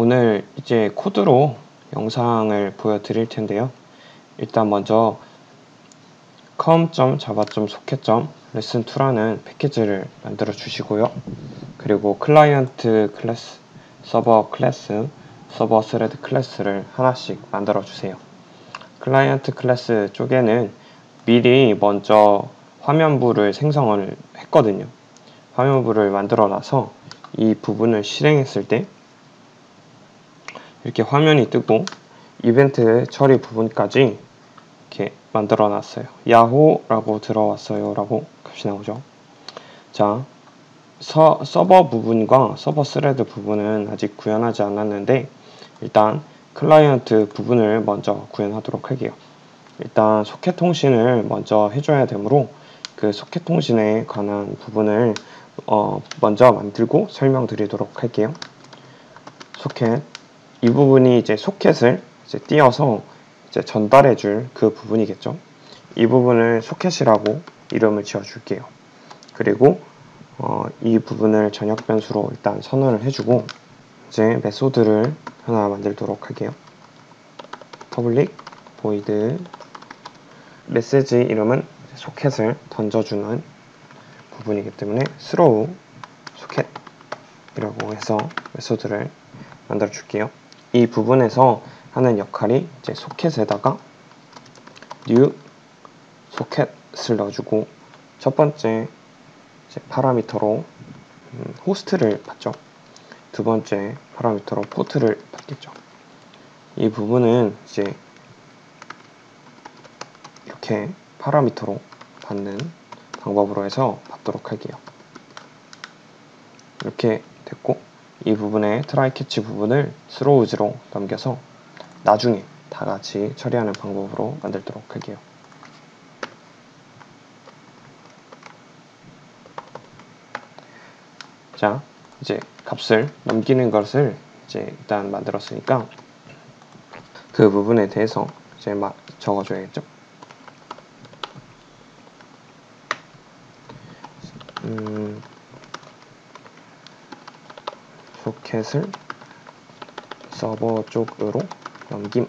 오늘 이제 코드로 영상을 보여드릴 텐데요. 일단 먼저 com.java.socket.lesson2라는 패키지를 만들어 주시고요. 그리고 클라이언트 클래스, 서버 클래스, 서버 스레드 클래스를 하나씩 만들어 주세요. 클라이언트 클래스 쪽에는 미리 먼저 화면부를 생성을 했거든요. 화면부를 만들어 놔서 이 부분을 실행했을 때 이렇게 화면이 뜨고 이벤트 처리 부분까지 이렇게 만들어 놨어요. 야호라고 들어왔어요 라고 값이 나오죠. 자, 서버 부분과 서버 스레드 부분은 아직 구현하지 않았는데 일단 클라이언트 부분을 먼저 구현하도록 할게요. 일단 소켓 통신을 먼저 해줘야 되므로 그 소켓 통신에 관한 부분을 먼저 만들고 설명드리도록 할게요. 소켓, 이 부분이 이제 소켓을 이제 띄어서 이제 전달해줄 그 부분이겠죠. 이 부분을 소켓이라고 이름을 지어줄게요. 그리고 이 부분을 전역 변수로 일단 선언을 해주고 이제 메소드를 하나 만들도록 할게요. public void 메시지 이름은 소켓을 던져주는 부분이기 때문에 throw socket이라고 해서 메소드를 만들어 줄게요. 이 부분에서 하는 역할이 이제 소켓에다가 new socket을 넣어주고 첫 번째 이제 파라미터로 호스트를 받죠. 두 번째 파라미터로 포트를 받겠죠. 이 부분은 이제 이렇게 파라미터로 받는 방법으로 해서 받도록 할게요. 이렇게 됐고 이 부분에 트라이 캐치 부분을 스로우즈로 넘겨서 나중에 다 같이 처리하는 방법으로 만들도록 할게요. 자, 이제 값을 넘기는 것을 이제 일단 만들었으니까 그 부분에 대해서 이제 막 적어줘야겠죠. 소켓을 서버 쪽으로 넘김.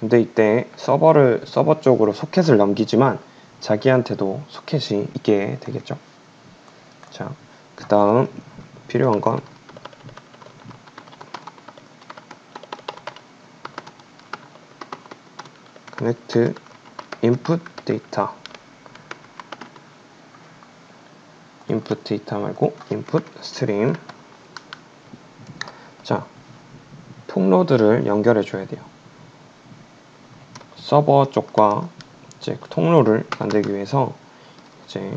근데 이때 서버 쪽으로 소켓을 넘기지만 자기한테도 소켓이 있게 되겠죠. 자, 그 다음 필요한 건 connect input data 말고 input stream. 자, 통로들을 연결해 줘야 돼요. 서버 쪽과 이제 통로를 만들기 위해서 이제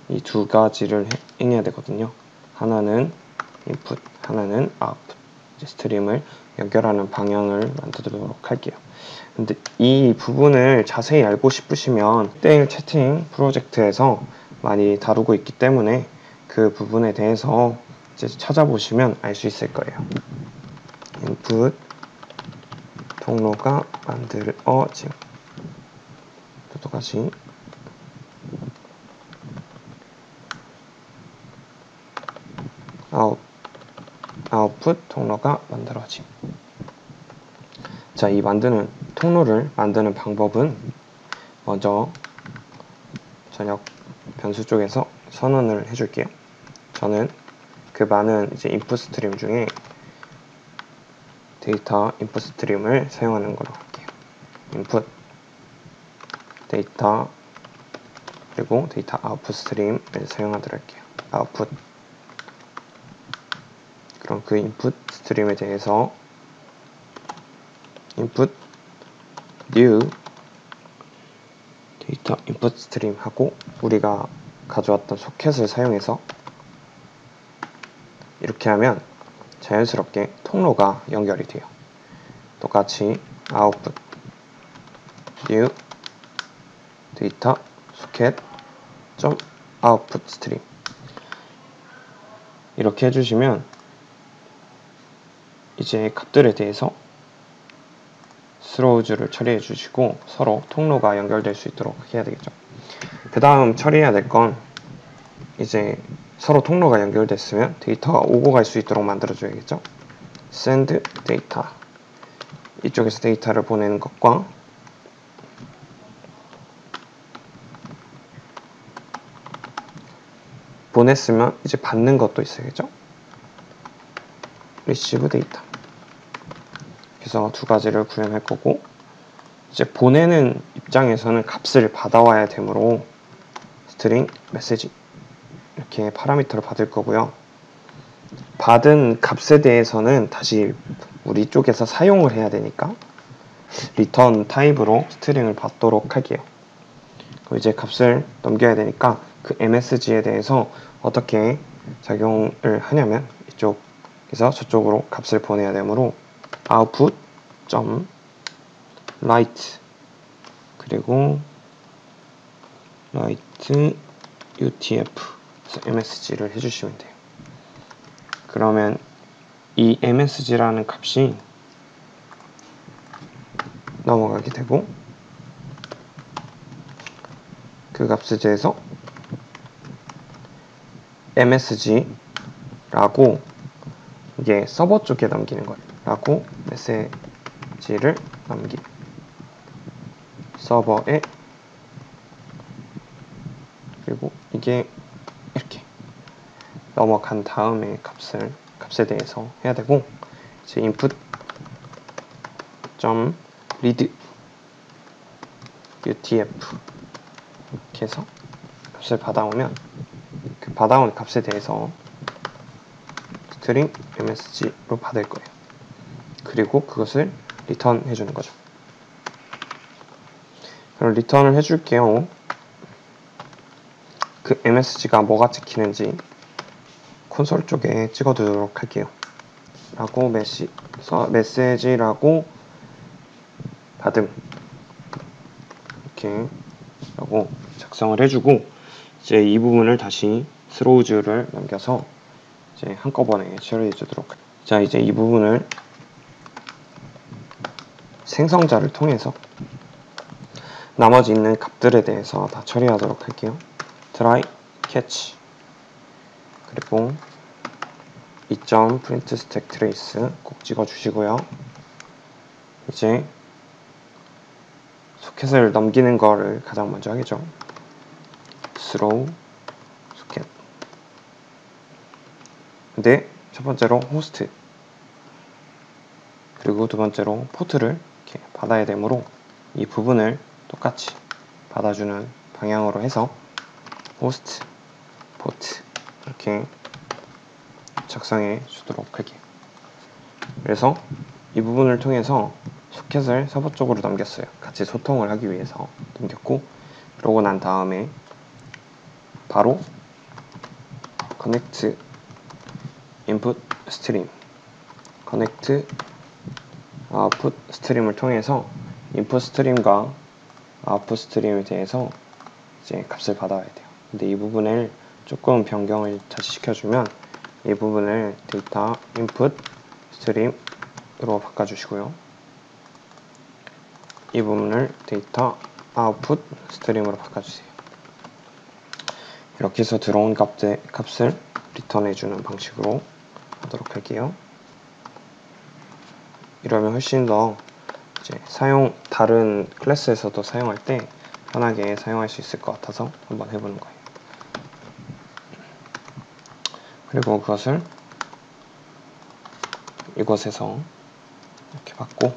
이 두 가지를 행해야 되거든요. 하나는 input, 하나는 output. 이제 스트림을 연결하는 방향을 만들도록 할게요. 근데 이 부분을 자세히 알고 싶으시면 1대1 채팅 프로젝트에서 많이 다루고 있기 때문에 그 부분에 대해서 이제 찾아보시면 알 수 있을 거예요. input 통로가 만들어짐. 똑같이 아웃풋 통로가 만들어짐. 자, 이 통로를 만드는 방법은 먼저 전역 변수 쪽에서 선언을 해줄게요. 저는 그 많은 이제 인풋 스트림 중에 데이터 인풋 스트림을 사용하는 걸로 할게요. 인풋 데이터 그리고 데이터 아웃풋 스트림을 사용하도록 할게요. 아웃풋. 그럼 그 인풋 스트림에 대해서 input new 데이터 input 스트림 하고 우리가 가져왔던 소켓을 사용해서 이렇게 하면 자연스럽게 통로가 연결이 돼요. 똑같이 output new 데이터 소켓 output 스트림 이렇게 해주시면 이제 값들에 대해서 스로우즈를 처리해 주시고 서로 통로가 연결될 수 있도록 해야 되겠죠. 그 다음 처리해야 될 건 이제 서로 통로가 연결됐으면 데이터가 오고 갈 수 있도록 만들어 줘야겠죠. send data, 이쪽에서 데이터를 보내는 것과 보냈으면 이제 받는 것도 있어야겠죠? receive data. 그래서 두 가지를 구현할 거고, 이제 보내는 입장에서는 값을 받아와야 되므로 string message 이렇게 파라미터를 받을 거고요. 받은 값에 대해서는 다시 우리 쪽에서 사용을 해야 되니까 return 타입으로 스트링을 받도록 할게요. 그럼 이제 값을 넘겨야 되니까 그 msg에 대해서 어떻게 작용을 하냐면 이쪽에서 저쪽으로 값을 보내야 되므로 output write 그리고 write utf msg를 해주시면 돼요. 그러면 이 msg라는 값이 넘어가게 되고 그 값에 대해서 msg라고 이게 서버 쪽에 넘기는 거예요. 라고 메시지를 넘기는 서버에 그리고 이게 이렇게 넘어간 다음에 값에 대해서 해야 되고 이제 input read utf 이렇게 해서 값을 받아오면 그 받아온 값에 대해서 string msg로 받을 거예요. 그리고 그것을 리턴 해주는 거죠. 그럼 리턴을 해줄게요. 그 msg가 뭐가 찍히는지 콘솔 쪽에 찍어두도록 할게요. 라고 메시지라고 받음 이렇게 라고 작성을 해주고 이제 이 부분을 다시 throws,를 넘겨서 이제 한꺼번에 처리해 주도록 할게요. 자, 이제 이 부분을 생성자를 통해서 나머지 있는 값들에 대해서 다 처리하도록 할게요. try catch 그리고 2.print stack trace 꼭 찍어 주시고요. 이제 소켓을 넘기는 거를 가장 먼저 하겠죠. throw 소켓. 근데 첫 번째로 호스트 그리고 두 번째로 포트를 이렇게 받아야 되므로 이 부분을 똑같이 받아주는 방향으로 해서 호스트, 포트 이렇게 작성해 주도록 할게요. 그래서 이 부분을 통해서 소켓을 서버 쪽으로 넘겼어요. 같이 소통을 하기 위해서 넘겼고 그러고 난 다음에 바로 connect input stream, connect output stream을 통해서 input stream과 output stream에 대해서 이제 값을 받아야 돼요. 근데 이 부분을 조금 변경을 다시 시켜주면 이 부분을 데이터 input stream으로 바꿔주시고요. 이 부분을 데이터 output stream으로 바꿔주세요. 이렇게 해서 들어온 값을 리턴해주는 방식으로 하도록 할게요. 이러면 훨씬 더 이제 다른 클래스에서도 사용할 때 편하게 사용할 수 있을 것 같아서 한번 해보는 거예요. 그리고 그것을 이곳에서 이렇게 받고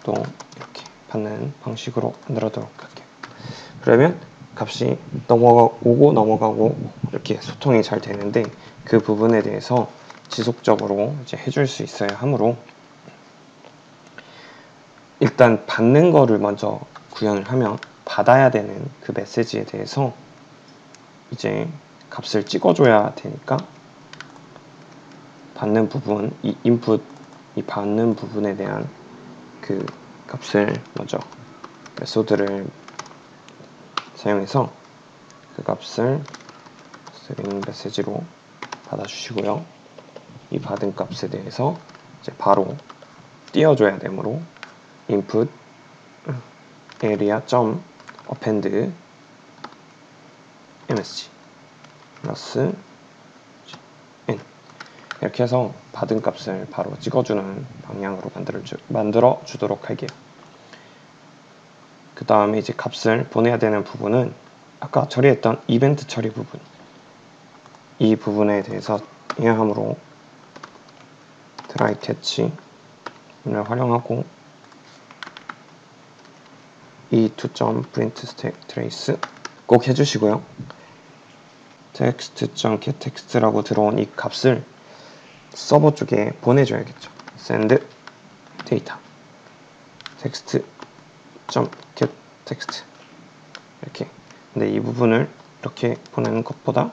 또 이렇게 받는 방식으로 만들어도록 할게요. 그러면 값이 오고 넘어가고 이렇게 소통이 잘 되는데 그 부분에 대해서 지속적으로 이제 해줄 수 있어야 하므로 일단 받는 거를 먼저 구현을 하면 받아야 되는 그 메시지에 대해서 이제 값을 찍어줘야 되니까 받는 부분, 이 인풋, 이 받는 부분에 대한 그 값을 먼저 메소드를 사용해서 그 값을 string 메시지로 받아주시고요. 이 받은 값에 대해서 이제 바로 띄워줘야 되므로 input area.append msg 플러스 n 이렇게 해서 받은 값을 바로 찍어주는 방향으로 만들어 주도록 할게요. 그 다음에 이제 값을 보내야 되는 부분은 아까 처리했던 이벤트 처리 부분, 이 부분에 대해서 이해함으로 try catch를 활용하고 이 to.print trace 꼭 해주시고요. text.getText라고 들어온 이 값을 서버 쪽에 보내줘야겠죠. send data text.getText 이렇게. 근데 이 부분을 이렇게 보내는 것보다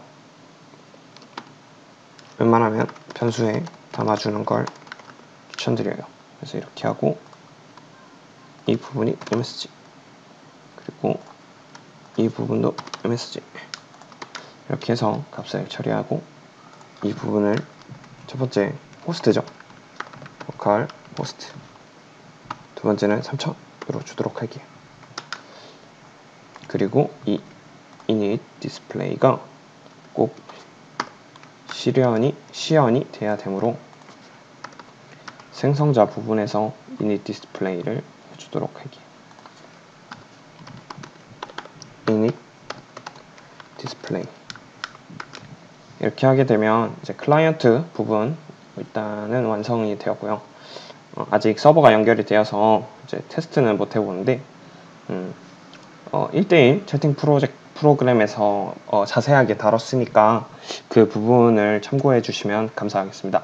웬만하면 변수에 담아주는 걸 추천드려요. 그래서 이렇게 하고 이 부분이 msg 그리고 이 부분도 msg 이렇게 해서 값을 처리하고 이 부분을 첫 번째 호스트죠. local host 두 번째는 3000으로 주도록 할게요. 그리고 이 init display가 꼭 시연이 돼야 되므로 생성자 부분에서 init display를 해주도록 할게요. init display 이렇게 하게 되면 이제 클라이언트 부분 일단은 완성이 되었고요. 아직 서버가 연결이 되어서 이제 테스트는 못 해보는데 1대1 채팅 프로그램에서 자세하게 다뤘으니까 그 부분을 참고해 주시면 감사하겠습니다.